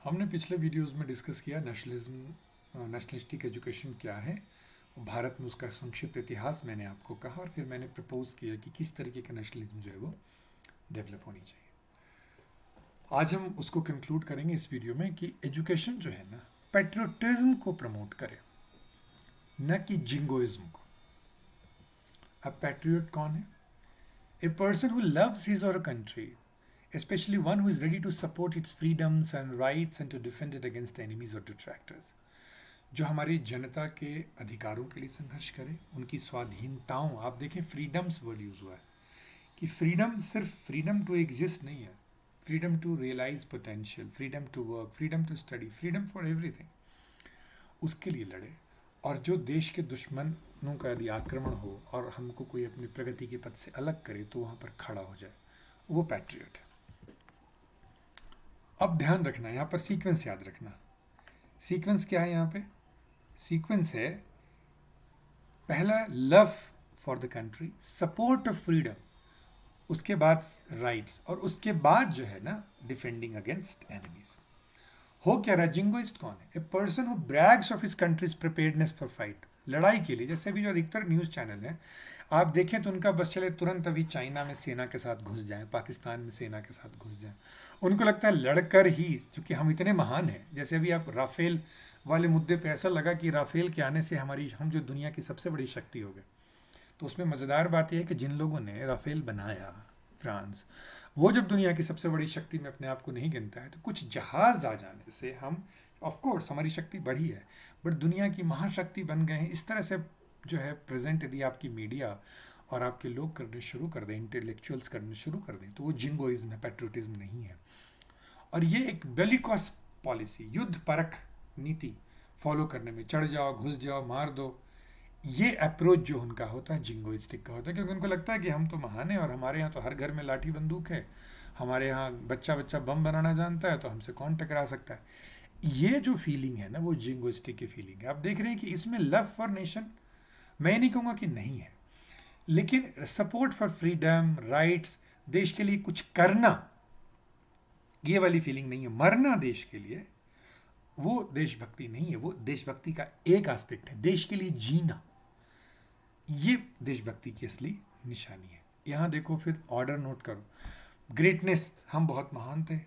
हमने पिछले वीडियोस में डिस्कस किया नेशनलिस्टिक एजुकेशन क्या है, भारत में उसका संक्षिप्त इतिहास मैंने आपको कहा और फिर मैंने प्रपोज किया कि किस तरीके का नेशनलिज्म जो है वो डेवलप होनी चाहिए। आज हम उसको कंक्लूड करेंगे इस वीडियो में कि एजुकेशन जो है ना पेट्रियोटिज्म को प्रमोट करे, न कि जिंगोइज्म को। अब पैट्रियोट कौन है? A person who loves his और country, especially one who is ready to support its freedoms and rights and to defend it against enemies or detractors। जो हमारी जनता के अधिकारों के लिए संघर्ष करे, उनकी स्वाधीनताओं, आप देखें फ्रीडम्स वर्ड यूज हुआ है कि फ्रीडम सिर्फ फ्रीडम टू एग्जिस्ट नहीं है, freedom to realise potential, freedom to work, freedom to study, freedom for everything, उसके लिए लड़े। और जो देश के दुश्मनों का यदि आक्रमण हो और हमको कोई अपनी प्रगति के पथ से अलग करे तो वहाँ पर खड़ा हो जाए, वो पैट्रियट है। अब ध्यान रखना, यहाँ पर सीक्वेंस याद रखना। सीक्वेंस क्या है यहाँ पे? सीक्वेंस है पहला love for the country, support of freedom, उसके बाद राइट्स, और उसके बाद जो है ना डिफेंडिंग अगेंस्ट एनिमीज। हो क्या रहा? जिंगोइस्ट कौन है? A person who Bragg's of his countries preparedness for fight, लड़ाई के लिए। जैसे अभी जो अधिकतर न्यूज़ चैनल हैं आप देखें तो उनका बस चले तुरंत अभी चाइना में सेना के साथ घुस जाएं, पाकिस्तान में सेना के साथ घुस जाएं। उनको लगता है लड़कर ही, क्योंकि हम इतने महान हैं। जैसे अभी आप राफेल वाले मुद्दे पे ऐसा लगा कि राफेल के आने से हम जो दुनिया की सबसे बड़ी शक्ति हो गए। तो उसमें मज़ेदार बात यह है कि जिन लोगों ने राफेल बनाया, फ्रांस, वो जब दुनिया की सबसे बड़ी शक्ति में अपने आप को नहीं गिनता है तो कुछ जहाज आ जाने से हम, ऑफ कोर्स हमारी शक्ति बढ़ी है, बट दुनिया की महाशक्ति बन गए हैं। इस तरह से जो है प्रेजेंट यदि आपकी मीडिया और आपके लोग करने शुरू कर दें, इंटेलेक्चुअल्स करने शुरू कर दें, तो वो जिंगोइज्म है, पेट्रियोटिज्म नहीं है। और ये एक बेलिकॉस पॉलिसी, युद्ध परख नीति फॉलो करने में, चढ़ जाओ, घुस जाओ, मार दो, ये अप्रोच जो उनका होता है जिंगोइस्टिक का होता है, क्योंकि उनको लगता है कि हम तो महान हैं और हमारे यहाँ तो हर घर में लाठी बंदूक है, हमारे यहाँ बच्चा बच्चा बम बनाना जानता है, तो हमसे कौन टकरा सकता है। ये जो फीलिंग है ना वो जिंगोइस्टिक की फीलिंग है। आप देख रहे हैं कि इसमें लव फॉर नेशन, मैं नहीं कहूँगा कि नहीं है, लेकिन सपोर्ट फॉर फ्रीडम, राइट्स, देश के लिए कुछ करना, ये वाली फीलिंग नहीं है। मरना देश के लिए, वो देशभक्ति नहीं है, वो देशभक्ति का एक एस्पेक्ट है। देश के लिए जीना, ये देशभक्ति की असली निशानी है। यहाँ देखो, फिर ऑर्डर नोट करो। ग्रेटनेस, हम बहुत महान थे,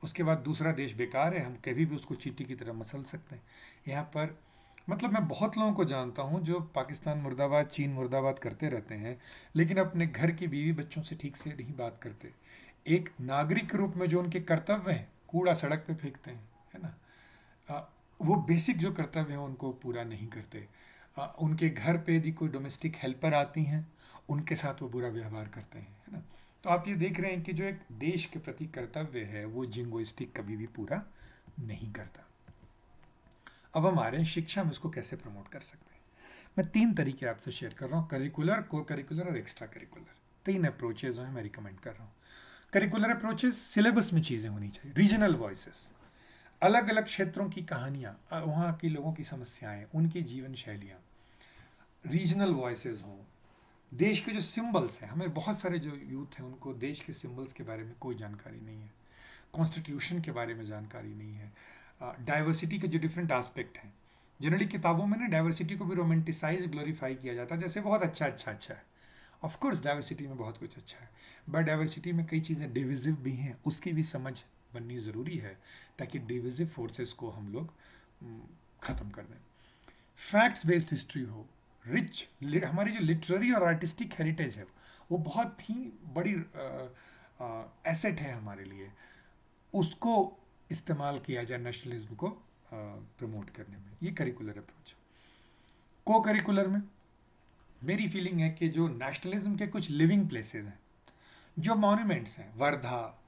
उसके बाद दूसरा देश बेकार है, हम कभी भी उसको चींटी की तरह मसल सकते हैं। यहाँ पर मतलब मैं बहुत लोगों को जानता हूँ जो पाकिस्तान मुर्दाबाद, चीन मुर्दाबाद करते रहते हैं, लेकिन अपने घर की बीवी बच्चों से ठीक से नहीं बात करते। एक नागरिक के रूप में जो उनके कर्तव्य हैं, कूड़ा सड़क पे फेंकते हैं, है ना, वो बेसिक जो कर्तव्य हैं उनको पूरा नहीं करते। उनके घर पे यदि कोई डोमेस्टिक हेल्पर आती हैं, उनके साथ वो बुरा व्यवहार करते हैं, है ना। तो आप ये देख रहे हैं कि जो एक देश के प्रति कर्तव्य है वो जिंगोइस्टिक कभी भी पूरा नहीं करता। अब हम आ रहे हैं शिक्षा में उसको कैसे प्रमोट कर सकते हैं। मैं 3 तरीके आपसे शेयर कर रहा हूँ, करिकुलर, को करिकुलर और एक्स्ट्रा करिकुलर। 3 अप्रोचेज हैं मैं रिकमेंड कर रहा हूँ। करिकुलर अप्रोचेस, सिलेबस में चीज़ें होनी चाहिए, रीजनल वॉइसेस, अलग अलग क्षेत्रों की कहानियाँ, वहाँ के लोगों की समस्याएं, उनकी जीवन शैलियाँ, रीजनल वॉइसेस हों। देश के जो सिंबल्स हैं, हमें बहुत सारे जो यूथ हैं उनको देश के सिंबल्स के बारे में कोई जानकारी नहीं है, कॉन्स्टिट्यूशन के बारे में जानकारी नहीं है, डाइवर्सिटी के जो डिफरेंट एस्पेक्ट हैं। जनरली किताबों में ना डाइवर्सिटी को भी रोमांटिसाइज, ग्लोरीफाई किया जाता है, जैसे बहुत अच्छा है। ऑफ कोर्स डाइवर्सिटी में बहुत कुछ अच्छा है, बट डाइवर्सिटी में कई चीज़ें डिविजिव भी हैं, उसकी भी समझ बननी ज़रूरी है ताकि डिविजिव फोर्सेस को हम लोग ख़त्म कर दें। फैक्ट्स बेस्ड हिस्ट्री हो, रिच, हमारी जो लिटरेरी और आर्टिस्टिक हेरिटेज है वो बहुत ही बड़ी एसेट है हमारे लिए, उसको इस्तेमाल किया जाए नेशनलिज्म को प्रमोट करने में। ये करिकुलर अप्रोच। को करिकुलर में मेरी फीलिंग है कि जो नेशनलिज्म के कुछ लिविंग प्लेसेस हैं, जो मॉन्यूमेंट्स हैं, वर्धा,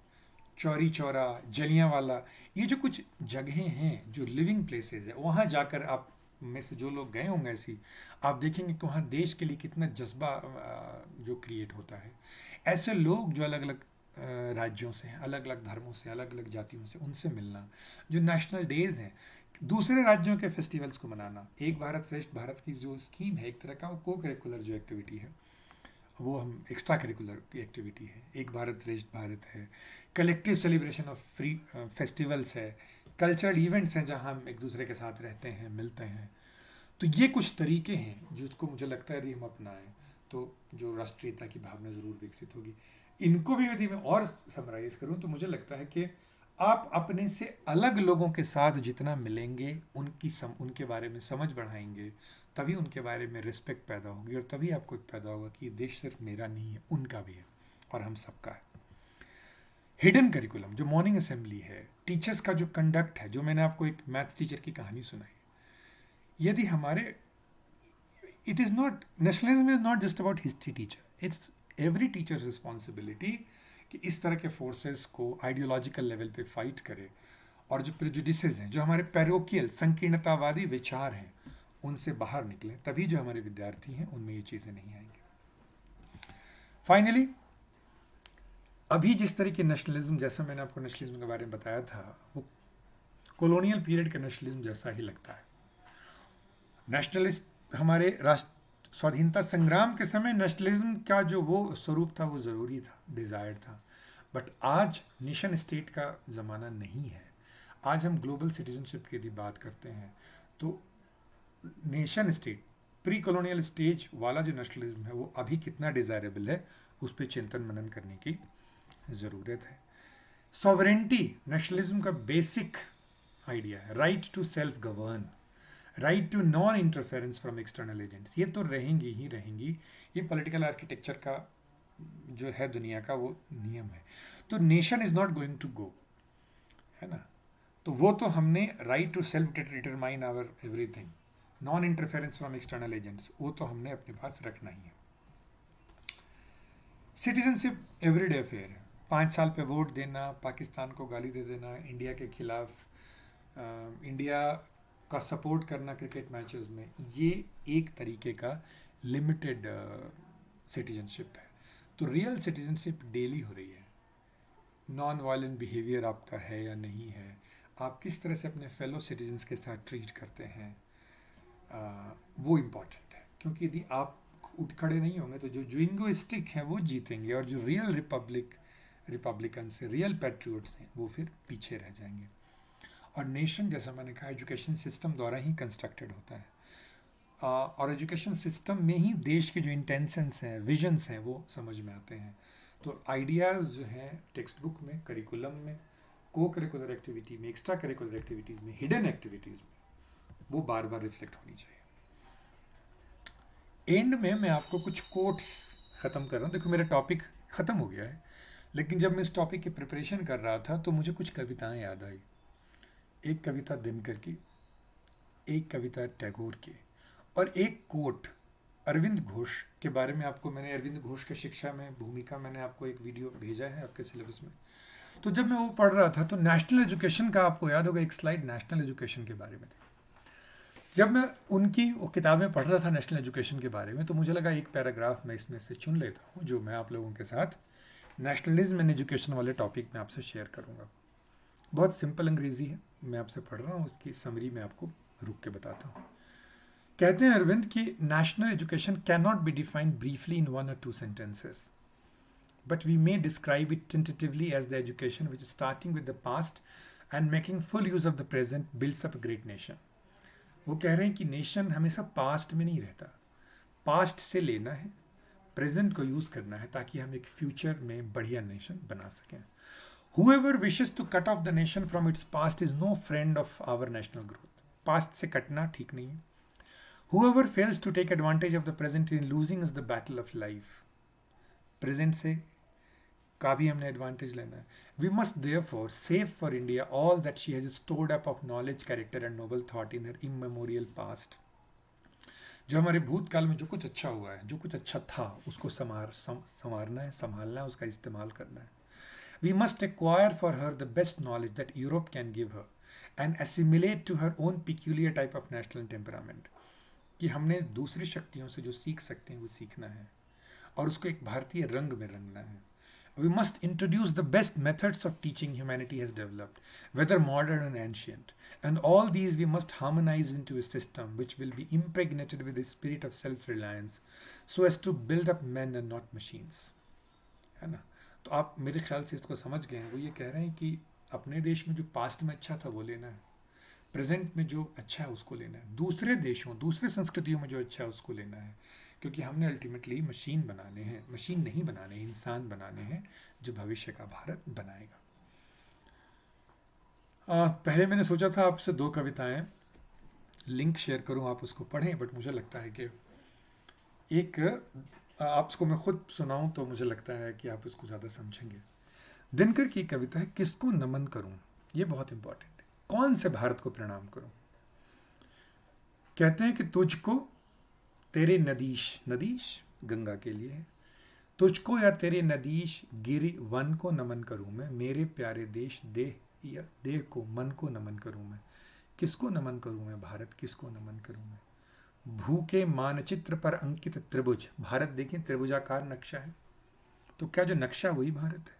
चौरी चौरा, जलियांवाला, ये जो कुछ जगहें हैं जो लिविंग प्लेसेस है, वहाँ जाकर आप में से जो लोग गए होंगे ऐसी, आप देखेंगे कि वहाँ देश के लिए कितना जज्बा जो क्रिएट होता है। ऐसे लोग जो अलग अलग राज्यों से हैं, अलग अलग धर्मों से, अलग अलग जातियों से, उनसे मिलना, जो नेशनल डेज हैं, दूसरे राज्यों के फेस्टिवल्स को मनाना, एक भारत श्रेष्ठ भारत की जो स्कीम है, एक तरह का वो को करिकुलर जो एक्टिविटी है, वो हम एक्स्ट्रा करिकुलर की एक्टिविटी है। एक भारत श्रेष्ठ भारत है, collective celebration of free festivals है, कल्चरल इवेंट्स हैं जहाँ हम एक दूसरे के साथ रहते हैं, मिलते हैं। तो ये कुछ तरीके हैं जिसको मुझे लगता है यदि हम अपनाएं तो जो राष्ट्रीयता की भावना ज़रूर विकसित होगी। इनको भी यदि मैं और समराइज करूं तो मुझे लगता है कि आप अपने से अलग लोगों के साथ जितना मिलेंगे, उनके बारे में समझ बढ़ाएंगे, तभी उनके बारे में रिस्पेक्ट पैदा होगी, और तभी आपको एक पैदा होगा कि ये देश सिर्फ मेरा नहीं है, उनका भी है और हम सबका है। हिडन करिकुलम, जो मॉर्निंग असेंबली है, टीचर्स का जो कंडक्ट है, जो मैंने आपको एक मैथ्स टीचर की कहानी सुनाई, यदि हमारे it is not, nationalism is not just about history teacher, it's every teacher's responsibility कि इस तरह के फोर्सेस को आइडियोलॉजिकल लेवल पे फाइट करे, और जो प्रेजुडिसेस हैं, जो हमारे पैरोकियल संकीर्णतावादी विचार हैं, उनसे बाहर निकले, तभी जो हमारे विद्यार्थी हैं उनमें ये चीज़ें नहीं आएंगी। फाइनली, अभी जिस तरह के नेशनलिज्म, जैसा मैंने आपको नेशनलिज्म के बारे में बताया था, वो कॉलोनियल पीरियड के नेशनलिज्म जैसा ही लगता है। नेशनलिस्ट हमारे राष्ट्र स्वाधीनता संग्राम के समय नेशनलिज्म का जो वो स्वरूप था वो ज़रूरी था, डिज़ायर्ड था। बट आज नेशन स्टेट का ज़माना नहीं है। आज हम ग्लोबल सिटीजनशिप की यदि बात करते हैं तो nation state, pre colonial stage वाला जो नेशनलिज्म है वो अभी कितना डिज़ायरेबल है, उस पर चिंतन मनन करने की ज़रूरत है। सॉवरेंटी नेशनलिज्म का बेसिक आइडिया है, right to self govern, right to non interference from external agents, ये तो रहेंगी ही रहेंगी। ये पॉलिटिकल आर्किटेक्चर का जो है दुनिया का वो नियम है। तो nation is not going to go, है ना। तो वो तो हमने right to self determine our everything, non interference from external agents, वो तो हमने अपने पास रखना ही है। सिटीजनशिप एवरीडे अफेयर है। 5 साल पे वोट देना, पाकिस्तान को गाली दे देना, इंडिया के खिलाफ इंडिया का सपोर्ट करना क्रिकेट मैचेस में, ये एक तरीके का लिमिटेड सिटीजनशिप है। तो रियल सिटीजनशिप डेली हो रही है। नॉन वायलेंट बिहेवियर आपका है या नहीं है, आप किस तरह से अपने फेलो सिटीजन्स के साथ ट्रीट करते हैं, वो इम्पॉर्टेंट है। क्योंकि यदि आप उठ खड़े नहीं होंगे तो जो जिंगोइस्टिक हैं वो जीतेंगे, और जो रियल रिपब्लिकन से, रियल पैट्रियोट्स हैं, वो फिर पीछे रह जाएंगे। और नेशन, जैसा मैंने कहा, एजुकेशन सिस्टम द्वारा ही कंस्ट्रक्टेड होता है, और एजुकेशन सिस्टम में ही देश के जो इंटेंशंस हैं, विजन्स हैं, वो समझ में आते हैं। तो आइडियाज़ जो हैं टेक्स्ट बुक में, करिकुलम में, को करिकुलर एक्टिविटी में, एक्स्ट्रा करिकुलर एक्टिविटीज़ में, हिडन एक्टिविटीज़ में, वो बार बार रिफ्लेक्ट होनी चाहिए। एंड में मैं आपको कुछ कोट्स ख़त्म कर रहा हूँ। देखो, मेरा टॉपिक ख़त्म हो गया है, लेकिन जब मैं इस टॉपिक की प्रिपरेशन कर रहा था तो मुझे कुछ कविताएं याद आई। एक कविता दिनकर की, एक कविता टैगोर की, और एक कोट अरविंद घोष के बारे में। आपको मैंने अरविंद घोष के शिक्षा में भूमिका, मैंने आपको एक वीडियो भेजा है आपके सिलेबस में। तो जब मैं वो पढ़ रहा था तो नेशनल एजुकेशन का, आपको याद होगा, एक स्लाइड नेशनल एजुकेशन के बारे में थी। जब मैं उनकी वो किताबें पढ़ रहा था नेशनल एजुकेशन के बारे में, तो मुझे लगा एक पैराग्राफ मैं इसमें से चुन लेता हूँ, जो मैं आप लोगों के साथ नेशनलिज्म एंड एजुकेशन वाले टॉपिक में आपसे शेयर करूँगा। बहुत सिंपल अंग्रेज़ी है, मैं आपसे पढ़ रहा हूँ, उसकी समरी में आपको रुक के बताता हूँ। कहते हैं अरविंद कि national education can not be defined briefly in 1 or 2 sentences, but we may describe it tentatively as the education which is starting with the past and making full use of the present builds up a great nation. वो कह रहे हैं कि nation हमेशा past में नहीं रहता, past से लेना है, प्रेजेंट को यूज़ करना है, ताकि हम एक फ्यूचर में बढ़िया नेशन बना सकें। Whoever wishes to cut off the nation from its past is no friend of our national growth. Past से कटना ठीक नहीं है। Whoever fails to take advantage of the present in losing is the battle of life. Present से का भी हमने advantage लेना है। We must therefore save for India all that she has stored up of knowledge, character and noble thought in her immemorial past. जो हमारे भूतकाल में जो कुछ अच्छा हुआ है, जो कुछ अच्छा था, उसको संवारना है, संभालना है, उसका इस्तेमाल करना है। We must acquire for her the best knowledge that Europe can give her and assimilate to her own peculiar type of national temperament. कि हमने दूसरी शक्तियों से जो सीख सकते हैं वो सीखना है, और उसको एक भारतीय रंग में रंगना है। We must introduce the best methods of teaching humanity has developed, whether modern or ancient, and all these we must harmonize into a system which will be impregnated with the spirit of self-reliance, so as to build up men and not machines. है ना। तो आप मेरे ख्याल से इसको समझ गए हैं। वो ये कह रहे हैं कि अपने देश में जो पास्ट में अच्छा था वो लेना है, प्रेजेंट में जो अच्छा है उसको लेना है, दूसरे देशों दूसरे संस्कृतियों में जो अच्छा है उसको लेना है, क्योंकि हमने अल्टीमेटली मशीन बनाने हैं, मशीन नहीं बनाने, इंसान बनाने हैं जो भविष्य का भारत बनाएगा। पहले मैंने सोचा था आपसे 2 कविताएं लिंक शेयर करूं, आप उसको पढ़ें, बट मुझे लगता है कि एक आपको मैं खुद सुनाऊं तो मुझे लगता है कि आप इसको ज़्यादा समझेंगे। दिनकर की कविता है, किसको नमन करूं। ये बहुत इंपॉर्टेंट है, कौन से भारत को प्रणाम करूं। कहते हैं कि तुझको तेरे नदीश, नदीश गंगा के लिए है, तुझको या तेरे नदीश गिरि वन को नमन करूं मैं, मेरे प्यारे देश देह या देह को मन को नमन करूं मैं। किसको नमन करूं मैं भारत, किसको नमन करूं मैं। भूखे मानचित्र पर अंकित त्रिभुज, भारत देखें त्रिभुजाकार नक्शा है, तो क्या जो नक्शा वही भारत है।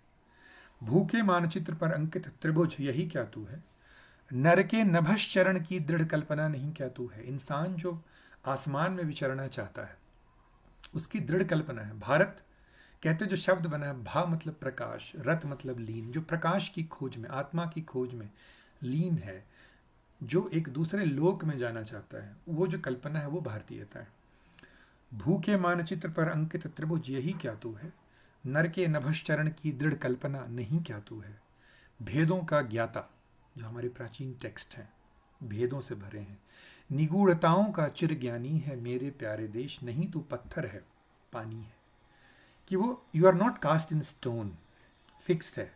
भूखे मानचित्र पर अंकित त्रिभुज यही क्या तू है, नर के नभस चरण की दृढ़ कल्पना नहीं क्या तू है। इंसान जो आसमान में विचरना चाहता है उसकी दृढ़ कल्पना है भारत। कहते जो शब्द बना है, भा मतलब प्रकाश, रत मतलब लीन, जो प्रकाश की खोज में, आत्मा की खोज में लीन है, जो एक दूसरे लोक में जाना चाहता है, वो जो कल्पना है वो भारतीयता है। भूखे मानचित्र पर अंकित त्रिभुज यही क्या तू है, नर के नभस चरण की दृढ़ कल्पना नहीं क्या तू है। भेदों का ज्ञाता, जो हमारे प्राचीन टेक्स्ट हैं भेदों से भरे हैं, निगूढ़ताओं का चिर ज्ञानी है मेरे प्यारे देश, नहीं तू पत्थर है पानी है। कि वो you are not cast in stone, fixed है,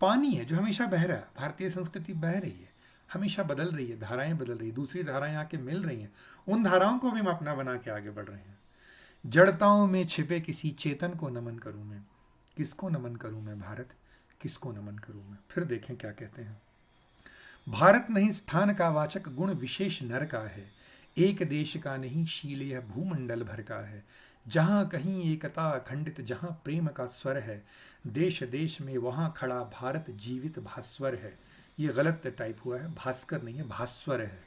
पानी है जो हमेशा बह रहा है। भारतीय संस्कृति बह रही है, हमेशा बदल रही है, धाराएं बदल रही है, दूसरी धाराएं आके मिल रही हैं, उन धाराओं को भी हम अपना बना के आगे बढ़ रहे हैं। जड़ताओं में छिपे किसी चेतन को नमन करूं मैं, किसको नमन करूं मैं भारत, किसको नमन करूं मैं। फिर देखें क्या कहते हैं, भारत नहीं स्थान का वाचक गुण विशेष नर का है, एक देश का नहीं शील यह भूमंडल भर का है। जहाँ कहीं एकता अखंडित, जहाँ प्रेम का स्वर है, देश देश में वहाँ खड़ा भारत जीवित भास्वर है। ये गलत टाइप हुआ है, भास्कर नहीं है, भास्वर है।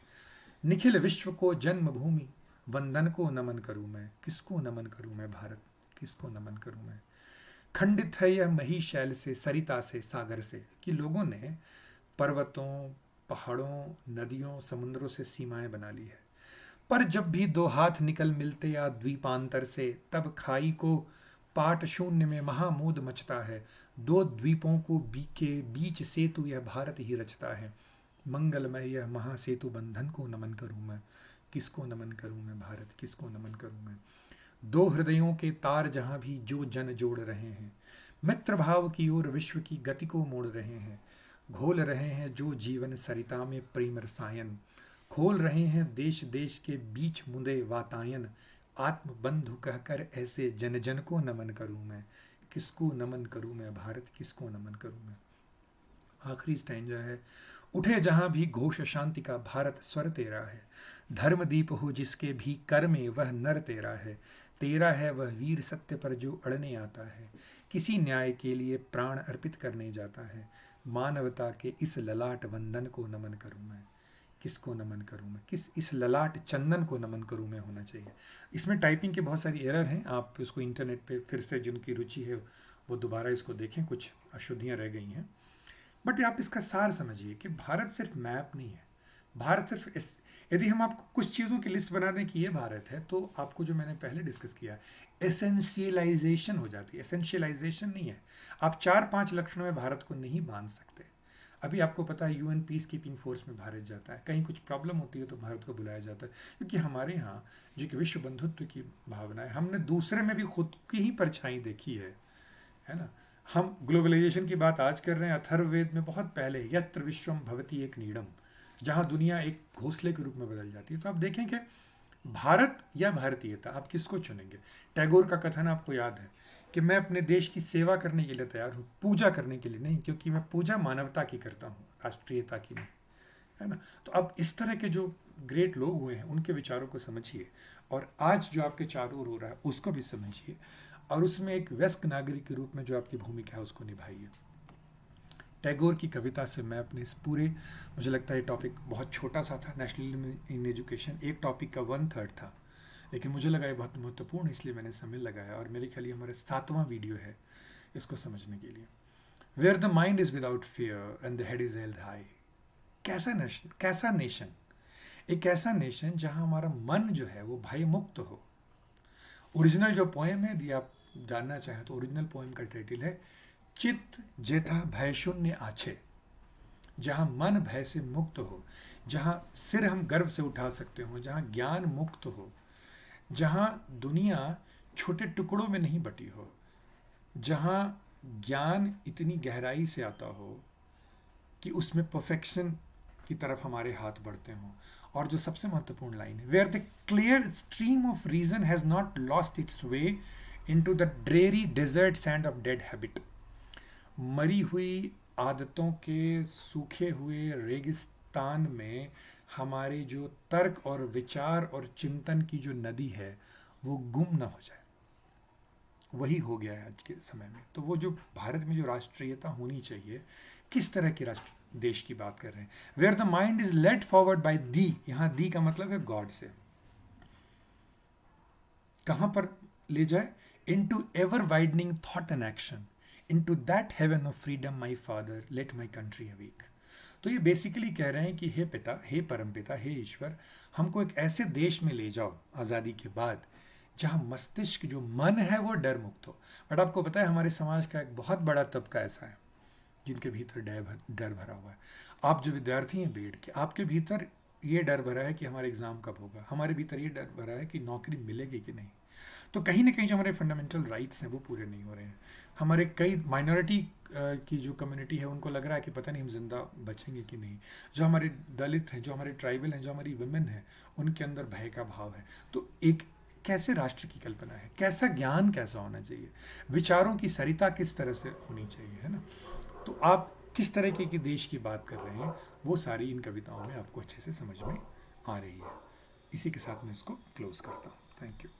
निखिल विश्व को जन्मभूमि वंदन को नमन करूं मैं, किसको नमन करूं मैं भारत, किसको नमन करूं मैं। खंडित है यह मही शैल से, सरिता से, सागर से, कि लोगों ने पर्वतों, पहाड़ों, नदियों, समुद्रों से सीमाएं बना ली है। पर जब भी 2 हाथ निकल मिलते या द्वीपांतर से, तब खाई को पाट शून्य में महामोद मचता है। 2 द्वीपों को के बीच सेतु यह भारत ही रचता है। मंगलमय यह महासेतु बंधन को नमन करूं मैं, किसको नमन करूं मैं भारत, किसको नमन करूं मैं। 2 हृदयों के तार जहां भी जो जन जोड़ रहे हैं, मित्र भाव की ओर विश्व की गति को मोड़ रहे हैं। घोल रहे हैं जो जीवन सरिता में प्रेम रसायन, खोल रहे हैं देश देश के बीच मुदे वातायन। आत्म बंधु कहकर ऐसे जन जन को नमन करूं मैं, किसको नमन करूं मैं भारत, किसको नमन करूं मैं। आखिरी स्टैंजा है, उठे जहां भी घोष शांति का, भारत स्वर तेरा है। धर्मदीप हो जिसके भी कर में, वह नर तेरा है। तेरा है वह वीर सत्य पर जो अड़ने आता है, किसी न्याय के लिए प्राण अर्पित करने जाता है। मानवता के इस ललाट वंदन को नमन करूं मैं, किसको नमन करूं मैं, किस इस ललाट चंदन को नमन करूं मैं होना चाहिए। इसमें टाइपिंग के बहुत सारी एरर हैं, आप इसको इंटरनेट पे फिर से जिनकी रुचि है वो दोबारा इसको देखें, कुछ अशुद्धियाँ रह गई हैं। बट आप इसका सार समझिए कि भारत सिर्फ मैप नहीं है, भारत सिर्फ इस, यदि हम आपको कुछ चीज़ों की लिस्ट बना दें कि ये भारत है, तो आपको जो मैंने पहले डिस्कस किया एसेंशियलाइजेशन हो जाती है। एसेंशियलाइजेशन नहीं है, आप 4-5 लक्षणों में भारत को नहीं बांध सकते। अभी आपको पता है यूएन पीस कीपिंग फोर्स में भारत जाता है, कहीं कुछ प्रॉब्लम होती है तो भारत को बुलाया जाता है, क्योंकि हमारे यहाँ जो कि विश्व बंधुत्व की भावना है, हमने दूसरे में भी खुद की ही परछाई देखी है ना। हम ग्लोबलाइजेशन की बात आज कर रहे हैं, अथर्ववेद में बहुत पहले यत्र विश्वम भवति एक नीडम, जहाँ दुनिया एक घोंसले के रूप में बदल जाती है। तो आप देखें कि भारत या भारतीयता, आप किसको चुनेंगे। टैगोर का कथन आपको याद है कि मैं अपने देश की सेवा करने के लिए तैयार हूँ, पूजा करने के लिए नहीं, क्योंकि मैं पूजा मानवता की करता हूँ, राष्ट्रीयता की नहीं, है ना। तो अब इस तरह के जो ग्रेट लोग हुए हैं उनके विचारों को समझिए, और आज जो आपके चारों ओर हो रहा है उसको भी समझिए, और उसमें एक वयस्क नागरिक के रूप में जो आपकी भूमिका है उसको निभाइए। टैगोर की कविता से मैं अपने इस पूरे, मुझे लगता है टॉपिक बहुत छोटा सा था, नेशनलिज्म इन एजुकेशन, एक टॉपिक का 1/3 था, लेकिन मुझे लगा ये बहुत महत्वपूर्ण, इसलिए मैंने समय लगाया, और मेरे ख्याल ये हमारा 7वां वीडियो है इसको समझने के लिए। Where the mind is without fear and the head is held high. कैसा नेशन, एक ऐसा नेशन जहां हमारा मन जो है वो भय मुक्त हो। ओरिजिनल जो पोएम है, यदि आप जानना चाहें तो ओरिजिनल पोएम का टाइटल है चित्त जेथा भय शून्य आछे। जहां मन भय से मुक्त हो, जहां सिर हम गर्व से उठा सकते हो, जहां ज्ञान मुक्त हो, जहां दुनिया छोटे टुकड़ों में नहीं बटी हो, जहां ज्ञान इतनी गहराई से आता हो कि उसमें परफेक्शन की तरफ हमारे हाथ बढ़ते हों। और जो सबसे महत्वपूर्ण लाइन है, where the clear stream of reason has not lost its way into the dreary desert sand of dead habit. मरी हुई आदतों के सूखे हुए रेगिस्तान में हमारे जो तर्क और विचार और चिंतन की जो नदी है वो गुम ना हो जाए। वही हो गया है आज के समय में। तो वो जो भारत में जो राष्ट्रीयता होनी चाहिए, किस तरह की राष्ट्र देश की बात कर रहे हैं। Where the mind is led forward by thee, यहां दी का मतलब है गॉड से। कहां पर ले जाए, into ever widening thought and action, into that heaven of freedom my father let my country awake. तो ये बेसिकली कह रहे हैं कि हे पिता, हे परमपिता, हे ईश्वर, हमको एक ऐसे देश में ले जाओ आज़ादी के बाद जहां मस्तिष्क जो मन है वो डर मुक्त हो। बट आपको पता है हमारे समाज का एक बहुत बड़ा तबका ऐसा है जिनके भीतर डर भरा हुआ है। आप जो विद्यार्थी हैं बीएड के, आपके भीतर ये डर भरा है कि हमारा एग्ज़ाम कब होगा, हमारे भीतर ये डर भरा है कि नौकरी मिलेगी कि नहीं। तो कहीं ना कहीं जो हमारे फंडामेंटल राइट्स हैं वो पूरे नहीं हो रहे हैं। हमारे कई माइनॉरिटी की जो कम्युनिटी है उनको लग रहा है कि पता नहीं हम जिंदा बचेंगे कि नहीं। जो हमारे दलित हैं, जो हमारे ट्राइबल हैं, जो हमारी वुमेन हैं, उनके अंदर भय का भाव है। तो एक कैसे राष्ट्र की कल्पना है, कैसा ज्ञान कैसा होना चाहिए, विचारों की सरिता किस तरह से होनी चाहिए, है ना। तो आप किस तरह के देश की बात कर रहे हैं वो सारी इन कविताओं में आपको अच्छे से समझ में आ रही है। इसी के साथ मैं इसको क्लोज करता हूँ। Thank you.